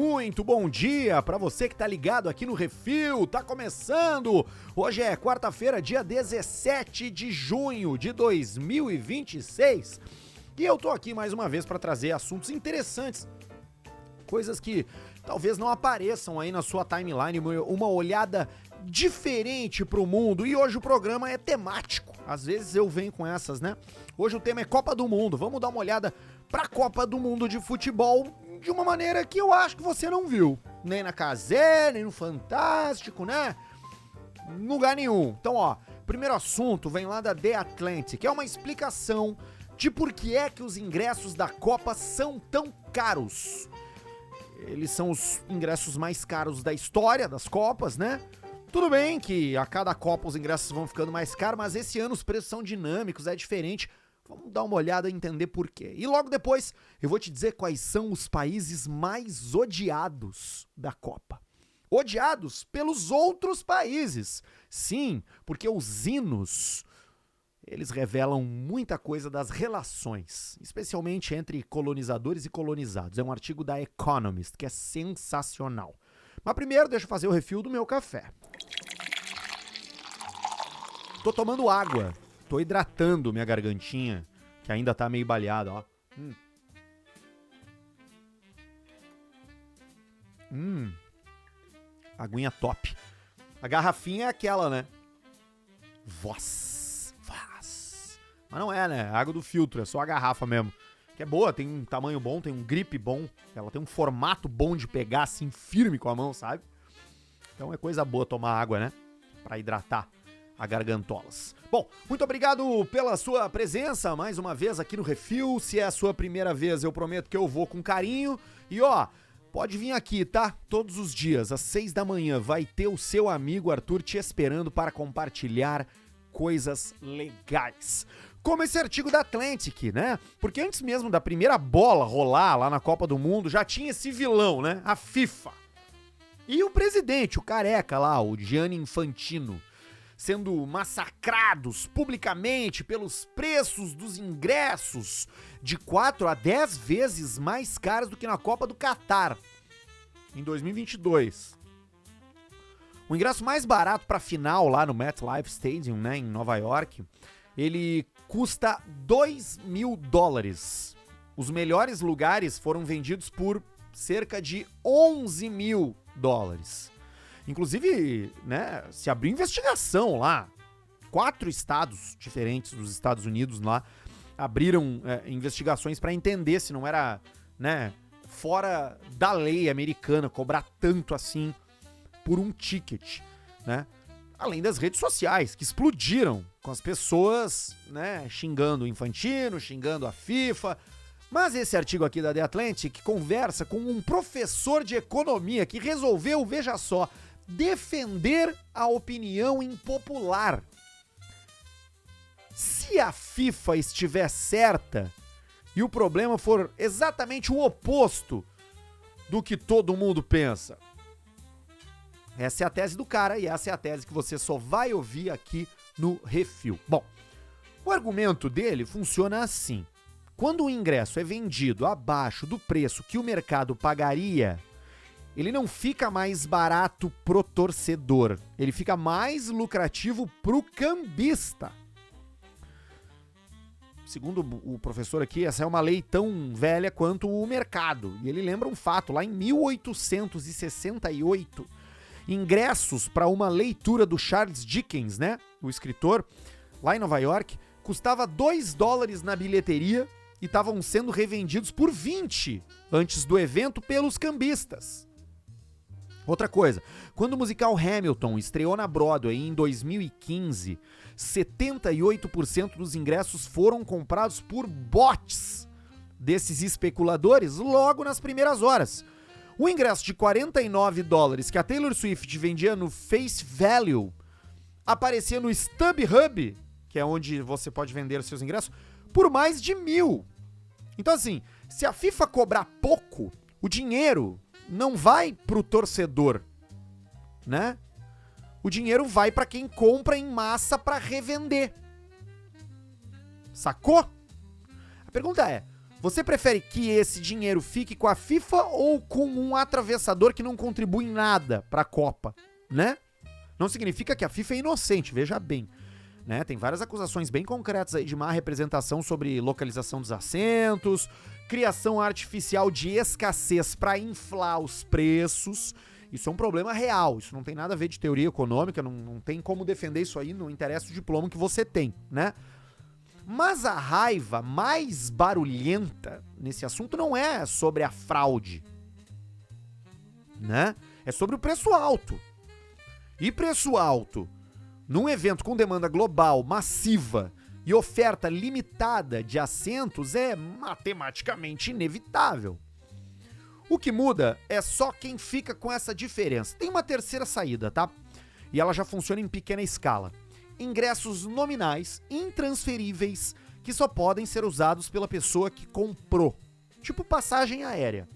muito bom dia para você que tá ligado aqui no Refil, tá começando! Hoje é quarta-feira, dia 17 de junho de 2026 e eu tô aqui mais uma vez para trazer assuntos interessantes, coisas que talvez não apareçam aí na sua timeline, uma olhada diferente pro mundo, e hoje o programa é temático, às vezes eu venho com essas, né? Hoje o tema é Copa do Mundo, vamos dar uma olhada pra Copa do Mundo de futebol de uma maneira que eu acho que você não viu, nem na Cazé, nem no Fantástico, né? Em lugar nenhum. Então, ó, primeiro assunto vem lá da The Atlantic, que é uma explicação de por que é que os ingressos da Copa são tão caros. Eles são os ingressos mais caros da história das Copas, né? Tudo bem que a cada Copa os ingressos vão ficando mais caros, mas esse ano os preços são dinâmicos, é diferente. Vamos dar uma olhada e entender por quê. E logo depois eu vou te dizer quais são os países mais odiados da Copa. Odiados pelos outros países. Sim, porque os hinos, eles revelam muita coisa das relações, especialmente entre colonizadores e colonizados. É um artigo da Economist, que é sensacional. Mas primeiro deixa eu fazer o refil do meu café. Tô tomando água. Tô hidratando minha gargantinha, que ainda tá meio baleada, ó. Aguinha top. A garrafinha é aquela, né? Voz. Mas não é, né? Água do filtro, é só a garrafa mesmo. Que é boa, tem um tamanho bom, tem um grip bom. Ela tem um formato bom de pegar assim, firme com a mão, sabe? Então é coisa boa tomar água, né? Pra hidratar a gargantolas. Bom, muito obrigado pela sua presença mais uma vez aqui no Refil. Se é a sua primeira vez, eu prometo que eu vou com carinho. E ó, pode vir aqui, tá? Todos os dias, às 6 da manhã, vai ter o seu amigo Arthur te esperando para compartilhar coisas legais. Como esse artigo da Atlantic, né? Porque antes mesmo da primeira bola rolar lá na Copa do Mundo, já tinha esse vilão, né? A FIFA. E o presidente, o careca lá, o Gianni Infantino, sendo massacrados publicamente pelos preços dos ingressos de 4 a 10 vezes mais caros do que na Copa do Catar, em 2022. O ingresso mais barato para a final lá no MetLife Stadium, né, em Nova York, ele custa $2.000. Os melhores lugares foram vendidos por cerca de $11.000. Inclusive, né, se abriu investigação lá. 4 estados diferentes dos Estados Unidos lá abriram investigações para entender se não era, né, fora da lei americana cobrar tanto assim por um ticket, né? Além das redes sociais, que explodiram com as pessoas, né, xingando o Infantino, xingando a FIFA. Mas esse artigo aqui da The Atlantic conversa com um professor de economia que resolveu, veja só, defender a opinião impopular. Se a FIFA estiver certa e o problema for exatamente o oposto do que todo mundo pensa. Essa é a tese do cara e essa é a tese que você só vai ouvir aqui no Refil. Bom, o argumento dele funciona assim. Quando o ingresso é vendido abaixo do preço que o mercado pagaria, ele não fica mais barato pro torcedor, ele fica mais lucrativo pro cambista. Segundo o professor aqui, essa é uma lei tão velha quanto o mercado. E ele lembra um fato, lá em 1868, ingressos para uma leitura do Charles Dickens, né, o escritor, lá em Nova York, custava $2 na bilheteria e estavam sendo revendidos por 20 antes do evento pelos cambistas. Outra coisa, quando o musical Hamilton estreou na Broadway em 2015, 78% dos ingressos foram comprados por bots desses especuladores logo nas primeiras horas. O ingresso de $49 que a Taylor Swift vendia no Face Value aparecia no StubHub, que é onde você pode vender os seus ingressos, por mais de $1.000. Então assim, se a FIFA cobrar pouco, o dinheiro não vai pro torcedor, né? O dinheiro vai pra quem compra em massa pra revender. Sacou? A pergunta é, Você prefere que esse dinheiro fique com a FIFA ou com um atravessador que não contribui em nada pra Copa, né? Não significa que a FIFA é inocente, veja bem. Né? Tem várias acusações bem concretas aí de má representação sobre localização dos assentos, criação artificial de escassez para inflar os preços. Isso é um problema real, isso não tem nada a ver de teoria econômica, não tem como defender isso aí, não interessa o diploma que você tem, né? Mas a raiva mais barulhenta nesse assunto não é sobre a fraude, né? É sobre o preço alto. E preço alto, num evento com demanda global, massiva e oferta limitada de assentos, é matematicamente inevitável. O que muda é só quem fica com essa diferença. Tem uma terceira saída, tá? E ela já funciona em pequena escala. Ingressos nominais, intransferíveis, que só podem ser usados pela pessoa que comprou. Tipo passagem aérea.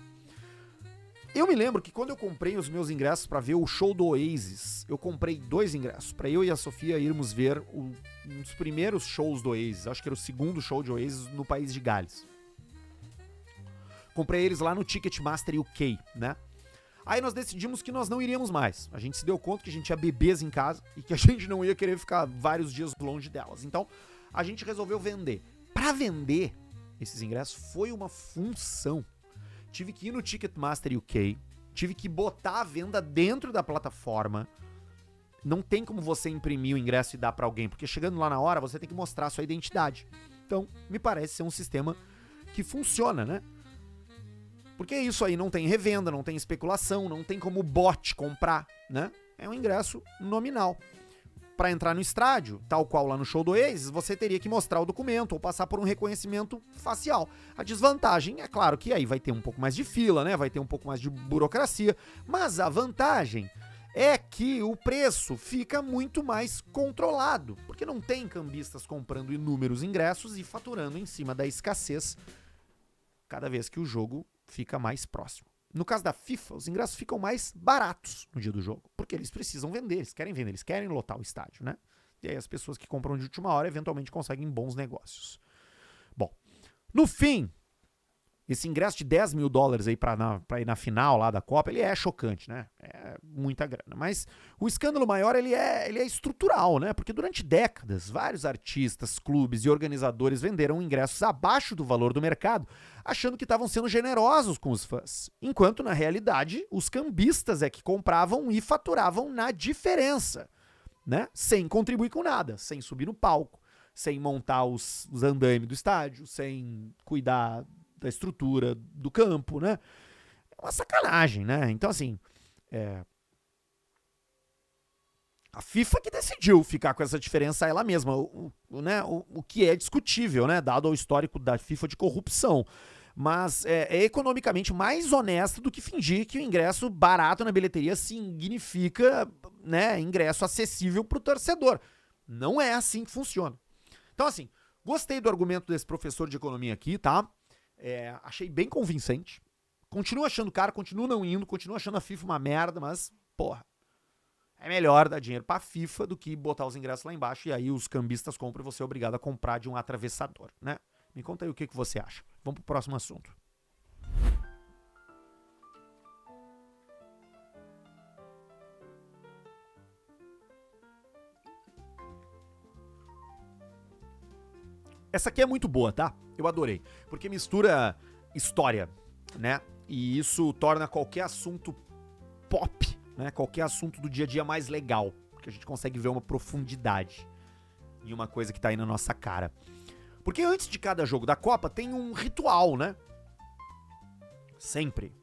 Eu me lembro que quando eu comprei os meus ingressos pra ver o show do Oasis, eu comprei 2 ingressos, pra eu e a Sofia irmos ver um dos primeiros shows do Oasis, acho que era o segundo show de Oasis no país de Gales. Comprei eles lá no Ticketmaster UK, né? Aí nós decidimos que nós não iríamos mais. A gente se deu conta que a gente tinha bebês em casa e que a gente não ia querer ficar vários dias longe delas. Então, a gente resolveu vender. Pra vender esses ingressos foi uma função. Tive que ir no Ticketmaster UK, tive que botar a venda dentro da plataforma. Não tem como você imprimir o ingresso e dar pra alguém, porque chegando lá na hora você tem que mostrar a sua identidade. Então, me parece ser um sistema que funciona, né? Porque isso aí não tem revenda, não tem especulação, não tem como bot comprar, né? É um ingresso nominal. Para entrar no estádio, tal qual lá no show do Oasis, você teria que mostrar o documento ou passar por um reconhecimento facial. A desvantagem é claro que aí vai ter um pouco mais de fila, né? Vai ter um pouco mais de burocracia, mas a vantagem é que o preço fica muito mais controlado, porque não tem cambistas comprando inúmeros ingressos e faturando em cima da escassez cada vez que o jogo fica mais próximo. No caso da FIFA, os ingressos ficam mais baratos no dia do jogo, porque eles precisam vender, eles querem lotar o estádio, né? E aí as pessoas que compram de última hora eventualmente conseguem bons negócios. Bom, no fim, esse ingresso de $10 mil aí pra ir na final lá da Copa, ele é chocante, né? É muita grana. Mas o escândalo maior, ele é estrutural, né? Porque durante décadas, vários artistas, clubes e organizadores venderam ingressos abaixo do valor do mercado, achando que estavam sendo generosos com os fãs. Enquanto, na realidade, os cambistas é que compravam e faturavam na diferença, né? Sem contribuir com nada, sem subir no palco, sem montar os andaimes do estádio, sem cuidar da estrutura do campo, né? É uma sacanagem, né? Então, assim, a FIFA que decidiu ficar com essa diferença ela mesma, o que é discutível, né? Dado o histórico da FIFA de corrupção. Mas é economicamente mais honesto do que fingir que o ingresso barato na bilheteria significa, né, ingresso acessível para o torcedor. Não é assim que funciona. Então, assim, gostei do argumento desse professor de economia aqui, tá? Achei bem convincente. Continuo achando caro, continuo não indo, continuo achando a FIFA uma merda, mas, porra, é melhor dar dinheiro pra FIFA do que botar os ingressos lá embaixo e aí os cambistas compram e você é obrigado a comprar de um atravessador, né? Me conta aí o que você acha. Vamos pro próximo assunto. Essa aqui é muito boa, tá? Eu adorei. Porque mistura história, né? E isso torna qualquer assunto pop, né? Qualquer assunto do dia a dia mais legal. Porque a gente consegue ver uma profundidade em uma coisa que tá aí na nossa cara. Porque antes de cada jogo da Copa tem um ritual, né? Sempre.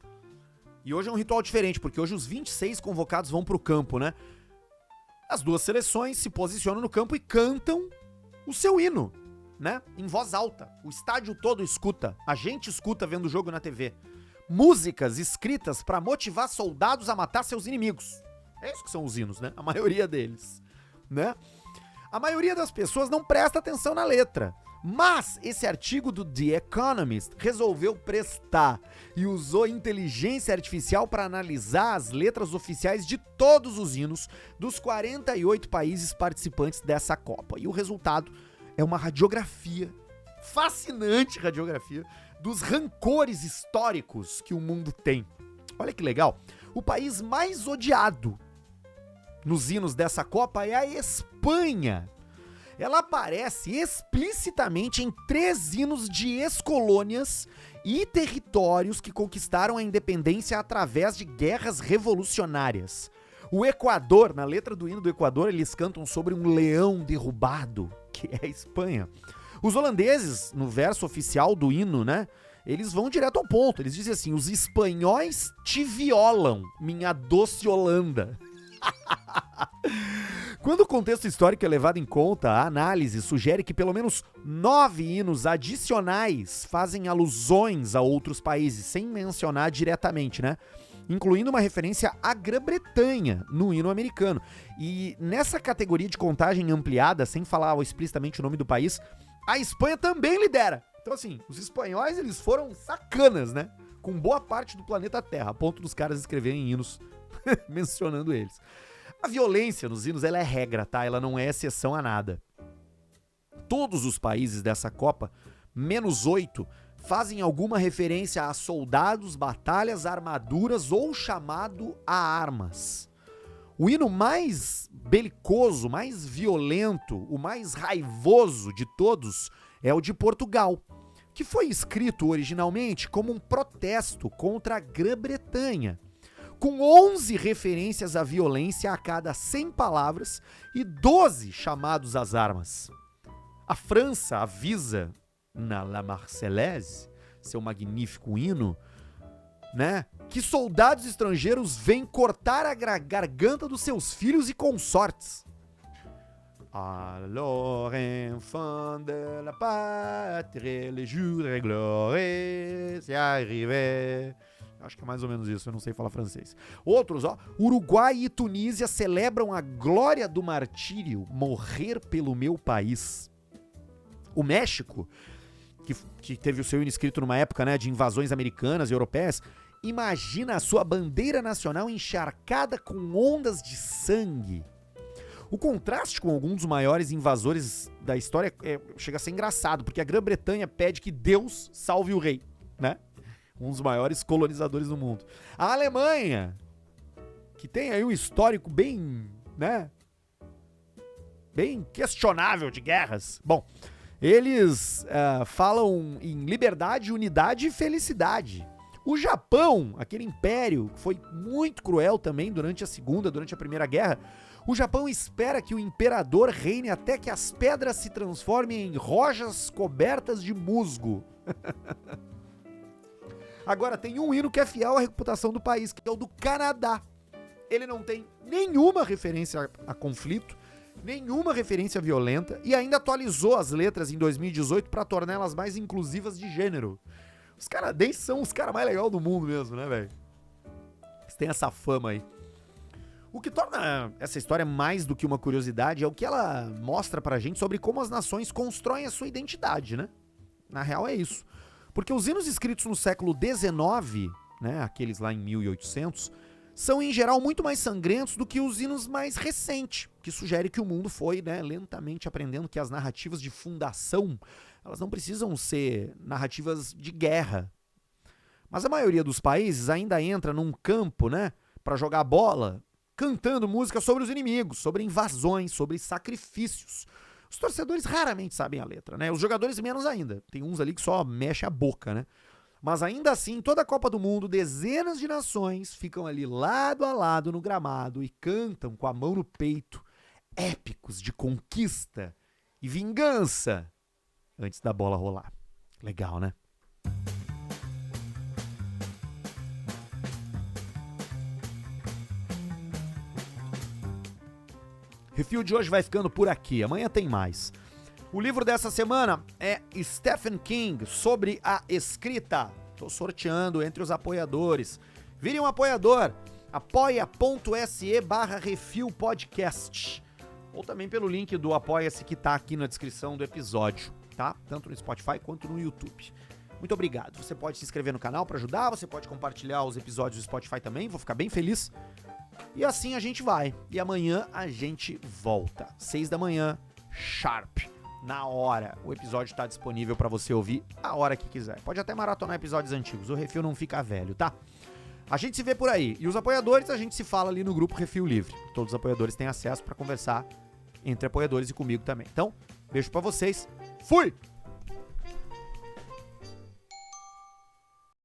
E hoje é um ritual diferente, porque hoje os 26 convocados vão pro campo, né? As duas seleções se posicionam no campo e cantam o seu hino, né? Em voz alta. O estádio todo escuta. A gente escuta vendo o jogo na TV. Músicas escritas pra motivar soldados a matar seus inimigos. É isso que são os hinos, né? A maioria deles, né? A maioria das pessoas não presta atenção na letra. Mas esse artigo do The Economist resolveu prestar e usou inteligência artificial para analisar as letras oficiais de todos os hinos dos 48 países participantes dessa Copa. E o resultado é uma radiografia, fascinante radiografia, dos rancores históricos que o mundo tem. Olha que legal. O país mais odiado nos hinos dessa Copa é a Espanha. Ela aparece explicitamente em 3 hinos de ex-colônias e territórios que conquistaram a independência através de guerras revolucionárias. O Equador, na letra do hino do Equador, eles cantam sobre um leão derrubado, que é a Espanha. Os holandeses, no verso oficial do hino, né, eles vão direto ao ponto. Eles dizem assim: os espanhóis te violam, minha doce Holanda. Quando o contexto histórico é levado em conta, a análise sugere que pelo menos 9 hinos adicionais fazem alusões a outros países, sem mencionar diretamente, né? Incluindo uma referência à Grã-Bretanha no hino americano. E nessa categoria de contagem ampliada, sem falar explicitamente o nome do país, a Espanha também lidera. Então assim, os espanhóis eles foram sacanas, né? Com boa parte do planeta Terra, a ponto dos caras escreverem hinos mencionando eles. A violência nos hinos, ela é regra, tá? Ela não é exceção a nada. Todos os países dessa Copa, menos 8, fazem alguma referência a soldados, batalhas, armaduras ou chamado a armas. O hino mais belicoso, mais violento, o mais raivoso de todos é o de Portugal, que foi escrito originalmente como um protesto contra a Grã-Bretanha, com 11 referências à violência a cada 100 palavras e 12 chamados às armas. A França avisa na La Marseillaise, seu magnífico hino, né, que soldados estrangeiros vêm cortar a garganta dos seus filhos e consortes. Alors, enfant de la patrie, le jour est glorieux, c'est arrivé. Acho que é mais ou menos isso, eu não sei falar francês. Outros, ó. Uruguai e Tunísia celebram a glória do martírio, morrer pelo meu país. O México, que teve o seu hino escrito numa época, né, de invasões americanas e europeias, imagina a sua bandeira nacional encharcada com ondas de sangue. O contraste com alguns dos maiores invasores da história chega a ser engraçado, porque a Grã-Bretanha pede que Deus salve o rei, né? Um dos maiores colonizadores do mundo. A Alemanha, que tem aí um histórico bem, né, bem questionável de guerras. Bom, eles falam em liberdade, unidade e felicidade. O Japão, aquele império que foi muito cruel também durante a Primeira Guerra, o Japão espera que o imperador reine até que as pedras se transformem em rochas cobertas de musgo. Agora, tem um hino que é fiel à reputação do país, que é o do Canadá. Ele não tem nenhuma referência a conflito, nenhuma referência violenta e ainda atualizou as letras em 2018 para torná-las mais inclusivas de gênero. Os canadenses são os caras mais legais do mundo mesmo, né, velho? Eles têm essa fama aí. O que torna essa história mais do que uma curiosidade é o que ela mostra pra gente sobre como as nações constroem a sua identidade, né? Na real é isso. Porque os hinos escritos no século XIX, né, aqueles lá em 1800, são em geral muito mais sangrentos do que os hinos mais recentes, que sugere que o mundo foi, né, lentamente aprendendo que as narrativas de fundação, elas não precisam ser narrativas de guerra. Mas a maioria dos países ainda entra num campo, né, para jogar bola, cantando música sobre os inimigos, sobre invasões, sobre sacrifícios. Os torcedores raramente sabem a letra, né? Os jogadores menos ainda. Tem uns ali que só mexe a boca, né? Mas ainda assim, toda a Copa do Mundo, dezenas de nações ficam ali lado a lado no gramado e cantam com a mão no peito, épicos de conquista e vingança antes da bola rolar. Legal, né? Refil de hoje vai ficando por aqui, amanhã tem mais. O livro dessa semana é Stephen King, Sobre a Escrita. Tô sorteando entre os apoiadores. Vire um apoiador, apoia.se/Refil Podcast. Ou também pelo link do Apoia-se que tá aqui na descrição do episódio, tá? Tanto no Spotify quanto no YouTube. Muito obrigado. Você pode se inscrever no canal para ajudar, você pode compartilhar os episódios do Spotify também, vou ficar bem feliz. E assim a gente vai. E amanhã a gente volta. 6 da manhã, sharp. na hora. O episódio tá disponível pra você ouvir a hora que quiser. Pode até maratonar episódios antigos, o Refil não fica velho, tá? A gente se vê por aí. E os apoiadores, a gente se fala ali no grupo Refil Livre. Todos os apoiadores têm acesso pra conversar entre apoiadores e comigo também. Então, beijo pra vocês. Fui!